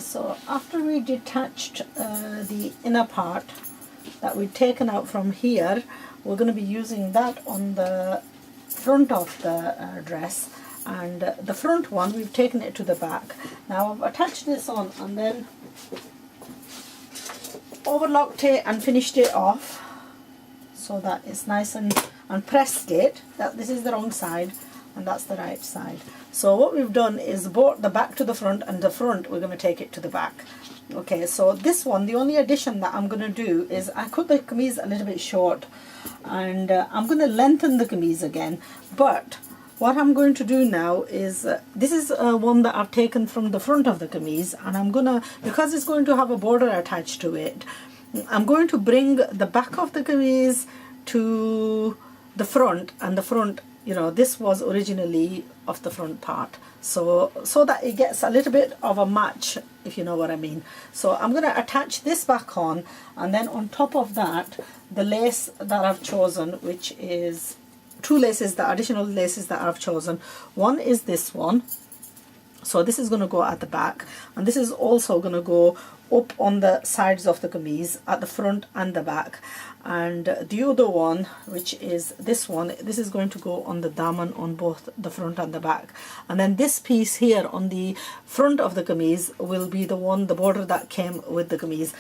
So after we detached the inner part that we'd taken out from here, we're going to be using that on the front of the dress, and the front one we've taken it to the back. Now I've attached this on and then overlocked it and finished it off so that it's nice and pressed it that this is the wrong side and that's the right side. So what we've done is brought the back to the front, and the front we're going to take it to the back. Okay, so this one, the only addition that I'm going to do is I cut the kameez a little bit short, and I'm going to lengthen the kameez again. But what I'm going to do now is this is one that I've taken from the front of the kameez, and I'm going to, because it's going to have a border attached to it, I'm going to bring the back of the kameez to the front, and the front, you know, this was originally of the front part, so that it gets a little bit of a match, if you know what I mean. So I'm going to attach this back on, and then on top of that, the lace that I've chosen, which is two laces, the additional laces that I've chosen. One is this one, so this is going to go at the back, and this is also going to go up on the sides of the kameez at the front and the back. And the other one, which is this one, this is going to go on the daman on both the front and the back. And then this piece here on the front of the kameez will be the one, the border that came with the kameez.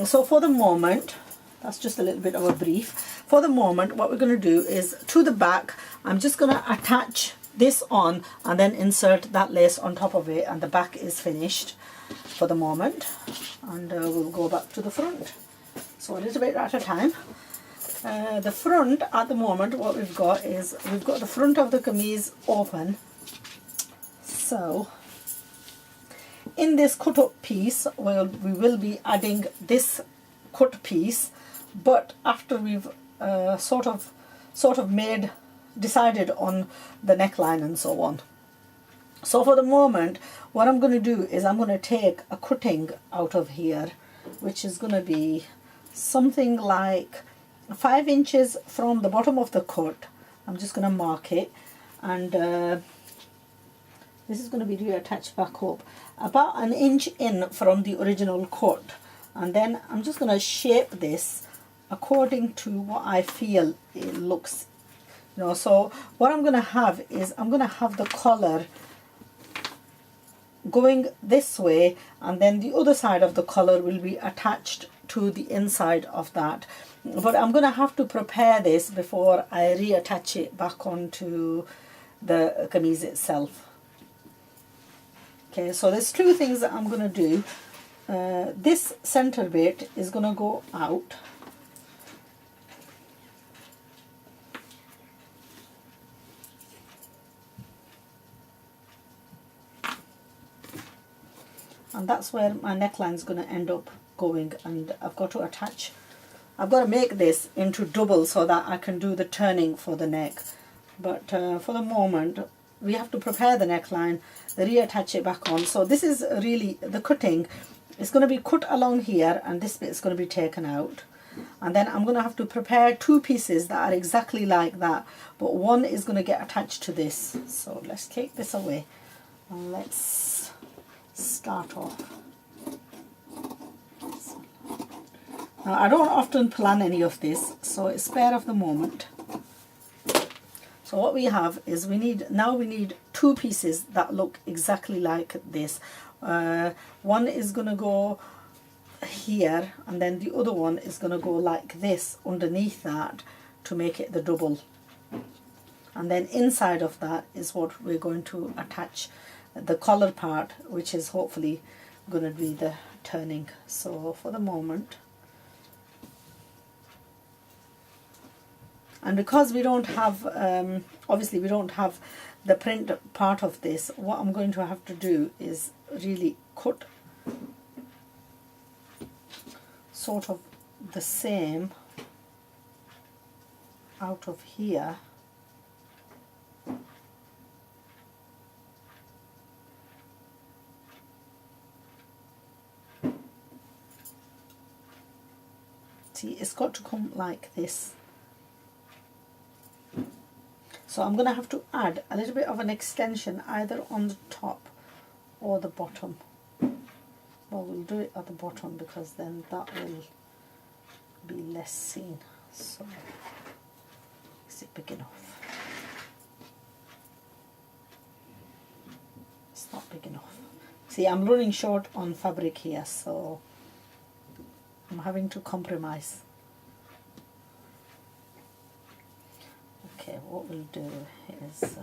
So for the moment, that's just a little bit of a brief. For the moment, what we're going to do is to the back, I'm just going to attach this on and then insert that lace on top of it, and the back is finished for the moment. And we'll go back to the front. So a little bit at a time. The front at the moment, what we've got is we've got the front of the kameez open. So in this cut up piece, well, we will be adding this cut piece, but after we've sort of decided on the neckline and so on. So for the moment, what I'm going to do is I'm going to take a cutting out of here, which is going to be something like 5 inches from the bottom of the cut. I'm just going to mark it, and this is going to be reattached back up about 1 inch in from the original cut. And then I'm just going to shape this according to what I feel it looks, you know. So what I'm going to have is I'm going to have the collar going this way, and then the other side of the collar will be attached to the inside of that. But I'm going to have to prepare this before I reattach it back onto the kameez itself. Okay, so there's two things that I'm going to do. This center bit is going to go out, and that's where my neckline is going to end up going, and I've got to attach, I've got to make this into double so that I can do the turning for the neck. But for the moment, we have to prepare the neckline, reattach it back on. So this is really the cutting. It's going to be cut along here, and this bit is going to be taken out. And then I'm going to have to prepare two pieces that are exactly like that, but one is going to get attached to this. So let's take this away and let's start off. Now, I don't often plan any of this, so it's spare of the moment. So what we have is we need two pieces that look exactly like this. One is going to go here, and then the other one is going to go like this underneath that to make it the double. And then inside of that is what we're going to attach the collar part, which is hopefully going to be the turning. So for the moment, and because we don't have obviously we don't have the print part of this, what I'm going to have to do is really cut sort of the same out of here, see, it's got to come like this. So I'm going to have to add a little bit of an extension either on the top or the bottom. But we'll do it at the bottom because then that will be less seen. So is it big enough? It's not big enough. See, I'm running short on fabric here, so I'm having to compromise. Okay, what we'll do is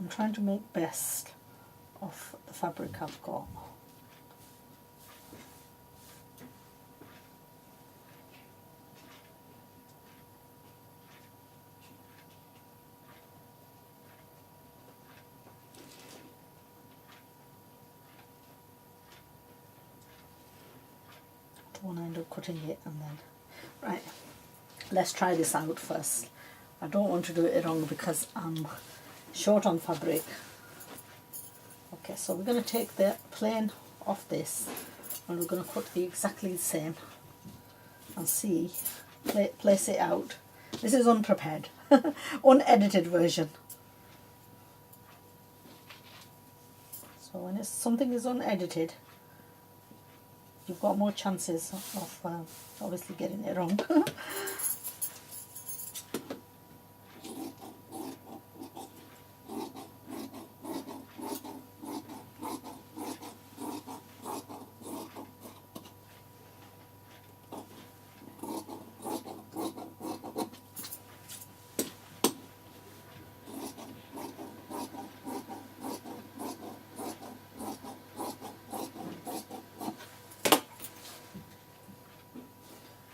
I'm trying to make best of the fabric I've got. I don't want to end up cutting it and then... Right, let's try this out first. I don't want to do it wrong because I'm short on fabric. Okay, so we're going to take the plain off this and we're going to cut exactly the same and see, place it out. This is unprepared, unedited version. So when something is unedited, you've got more chances of obviously getting it wrong.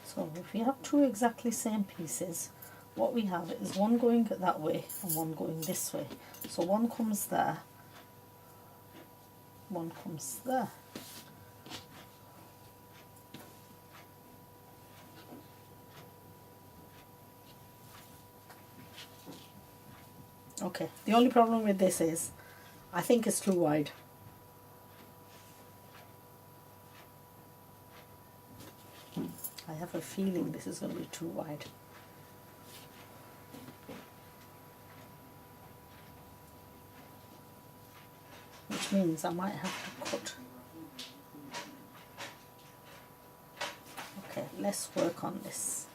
So if you have two exactly same pieces, what we have is one going that way and one going this way. So one comes there, one comes there. Okay, the only problem with this is I think it's too wide. I have a feeling this is going to be too wide. Which means I might have to cut. Okay, let's work on this.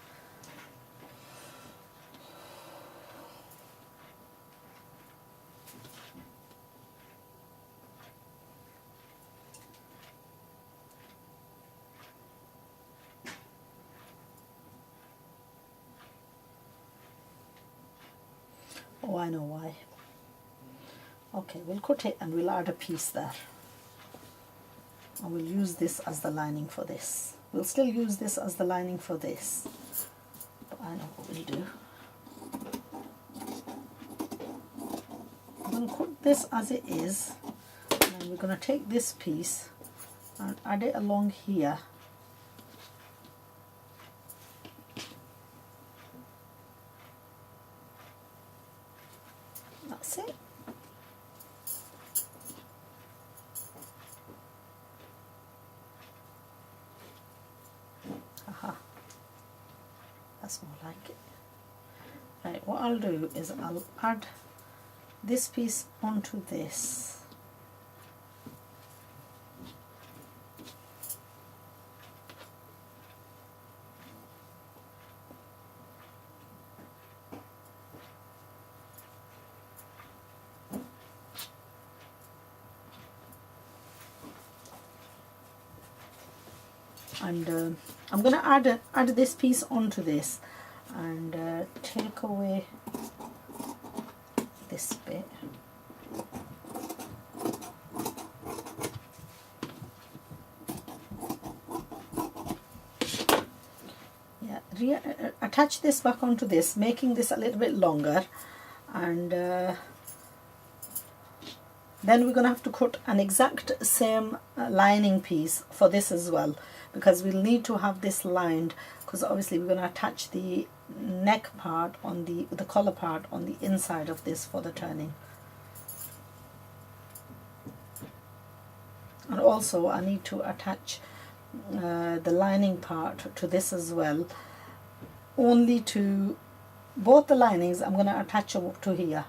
Oh, I know why. Okay, we'll cut it and we'll add a piece there. And we'll use this as the lining for this. We'll still use this as the lining for this. But I know what we'll do. I'm going to cut this as it is. And then we're going to take this piece and add it along here. That's it. Aha. That's more like it. Right, what I'll do is I'll add this piece onto this. And I'm going to add this piece onto this and take away this bit. Yeah, attach this back onto this, making this a little bit longer, and then we're going to have to cut an exact same lining piece for this as well, because we'll need to have this lined, because obviously we're going to attach the neck part on the collar part on the inside of this for the turning. And also I need to attach the lining part to this as well. Only to both the linings I'm going to attach them up to here,